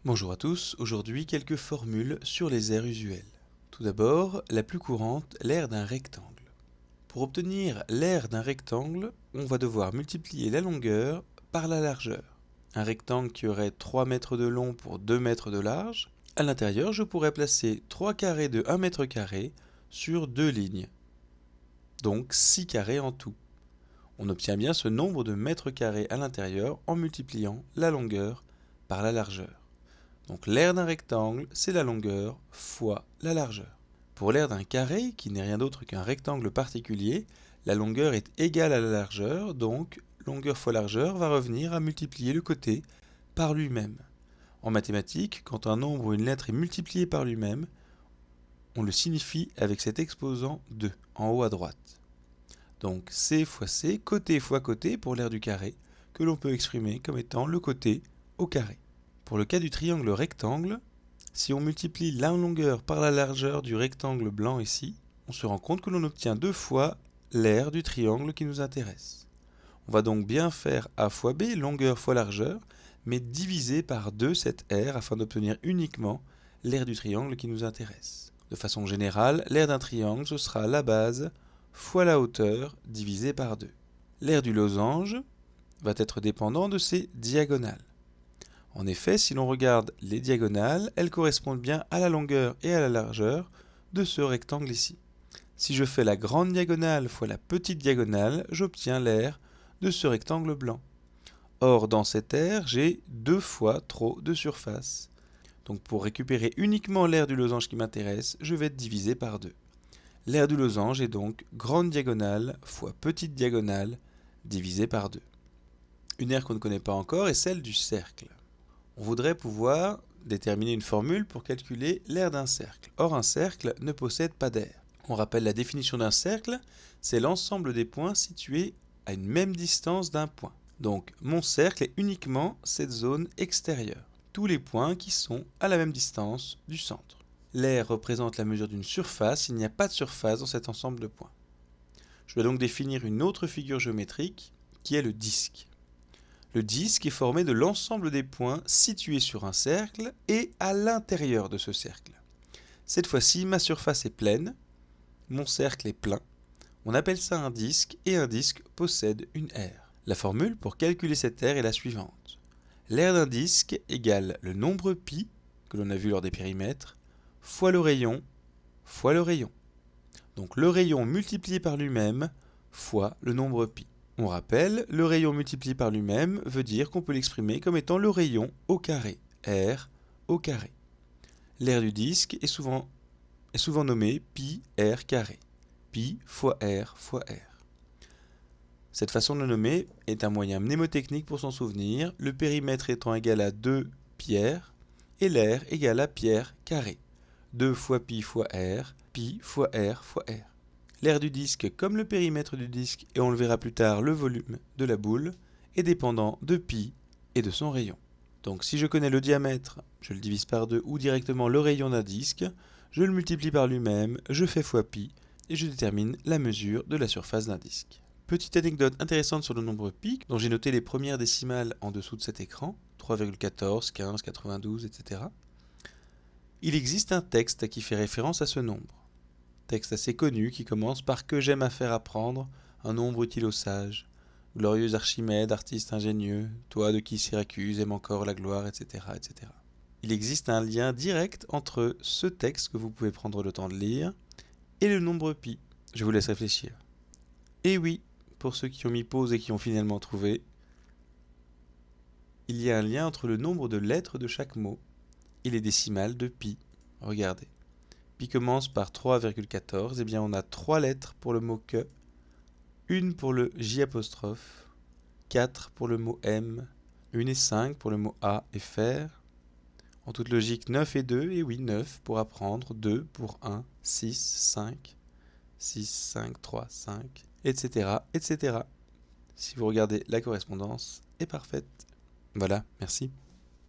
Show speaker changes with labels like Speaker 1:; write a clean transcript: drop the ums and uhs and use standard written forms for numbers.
Speaker 1: Bonjour à tous, aujourd'hui quelques formules sur les aires usuelles. Tout d'abord, la plus courante, l'aire d'un rectangle. Pour obtenir l'aire d'un rectangle, on va devoir multiplier la longueur par la largeur. Un rectangle qui aurait 3 mètres de long pour 2 mètres de large, à l'intérieur je pourrais placer 3 carrés de 1 mètre carré sur 2 lignes, donc 6 carrés en tout. On obtient bien ce nombre de mètres carrés à l'intérieur en multipliant la longueur par la largeur. Donc l'aire d'un rectangle, c'est la longueur fois la largeur. Pour l'aire d'un carré, qui n'est rien d'autre qu'un rectangle particulier, la longueur est égale à la largeur, donc longueur fois largeur va revenir à multiplier le côté par lui-même. En mathématiques, quand un nombre ou une lettre est multiplié par lui-même, on le signifie avec cet exposant 2 en haut à droite. Donc c fois c, côté fois côté pour l'aire du carré, que l'on peut exprimer comme étant le côté au carré. Pour le cas du triangle rectangle, si on multiplie la longueur par la largeur du rectangle blanc ici, on se rend compte que l'on obtient 2 fois l'aire du triangle qui nous intéresse. On va donc bien faire a fois b, longueur fois largeur, mais diviser par 2 cette aire afin d'obtenir uniquement l'aire du triangle qui nous intéresse. De façon générale, l'aire d'un triangle, ce sera la base fois la hauteur divisé par 2. L'aire du losange va être dépendant de ses diagonales. En effet, si l'on regarde les diagonales, elles correspondent bien à la longueur et à la largeur de ce rectangle ici. Si je fais la grande diagonale fois la petite diagonale, j'obtiens l'aire de ce rectangle blanc. Or, dans cette aire, j'ai 2 fois trop de surface. Donc pour récupérer uniquement l'aire du losange qui m'intéresse, je vais diviser par 2. L'aire du losange est donc grande diagonale fois petite diagonale divisé par 2. Une aire qu'on ne connaît pas encore est celle du cercle. On voudrait pouvoir déterminer une formule pour calculer l'aire d'un cercle. Or, un cercle ne possède pas d'aire. On rappelle la définition d'un cercle, c'est l'ensemble des points situés à une même distance d'un point. Donc, mon cercle est uniquement cette zone extérieure. Tous les points qui sont à la même distance du centre. L'aire représente la mesure d'une surface, il n'y a pas de surface dans cet ensemble de points. Je dois donc définir une autre figure géométrique qui est le disque. Le disque est formé de l'ensemble des points situés sur un cercle et à l'intérieur de ce cercle. Cette fois-ci, ma surface est pleine, mon cercle est plein. On appelle ça un disque et un disque possède une aire. La formule pour calculer cette aire est la suivante. L'aire d'un disque égale le nombre pi, que l'on a vu lors des périmètres, fois le rayon, fois le rayon. Donc le rayon multiplié par lui-même fois le nombre pi. On rappelle, le rayon multiplié par lui-même veut dire qu'on peut l'exprimer comme étant le rayon au carré, R au carré. L'aire du disque est souvent nommé pi r carré, pi fois r fois r. Cette façon de le nommer est un moyen mnémotechnique pour s'en souvenir, le périmètre étant égal à 2 pi r et l'aire égale à pi r carré. 2 fois pi fois r fois r. L'aire du disque, comme le périmètre du disque, et on le verra plus tard, le volume de la boule, est dépendant de pi et de son rayon. Donc si je connais le diamètre, je le divise par 2 ou directement le rayon d'un disque, je le multiplie par lui-même, je fais fois pi, et je détermine la mesure de la surface d'un disque. Petite anecdote intéressante sur le nombre pi, dont j'ai noté les premières décimales en dessous de cet écran, 3,14, 15, 92, etc. Il existe un texte qui fait référence à ce nombre. Texte assez connu qui commence par « Que j'aime à faire apprendre, un nombre utile aux sages. Glorieux Archimède, artiste ingénieux, toi de qui Syracuse aime encore la gloire, etc. etc. » Il existe un lien direct entre ce texte que vous pouvez prendre le temps de lire et le nombre pi. Je vous laisse réfléchir. Et oui, pour ceux qui ont mis pause et qui ont finalement trouvé, il y a un lien entre le nombre de lettres de chaque mot et les décimales de pi. Regardez. Pi commence par 3,14, et bien on a 3 lettres pour le mot que, une pour le J', 4 pour le mot M, 1 et 5 pour le mot A et faire. En toute logique, 9 et 2, et oui, 9 pour apprendre, 2 pour 1, 6, 5, 6, 5, 3, 5, etc., etc. Si vous regardez, la correspondance est parfaite. Voilà, merci.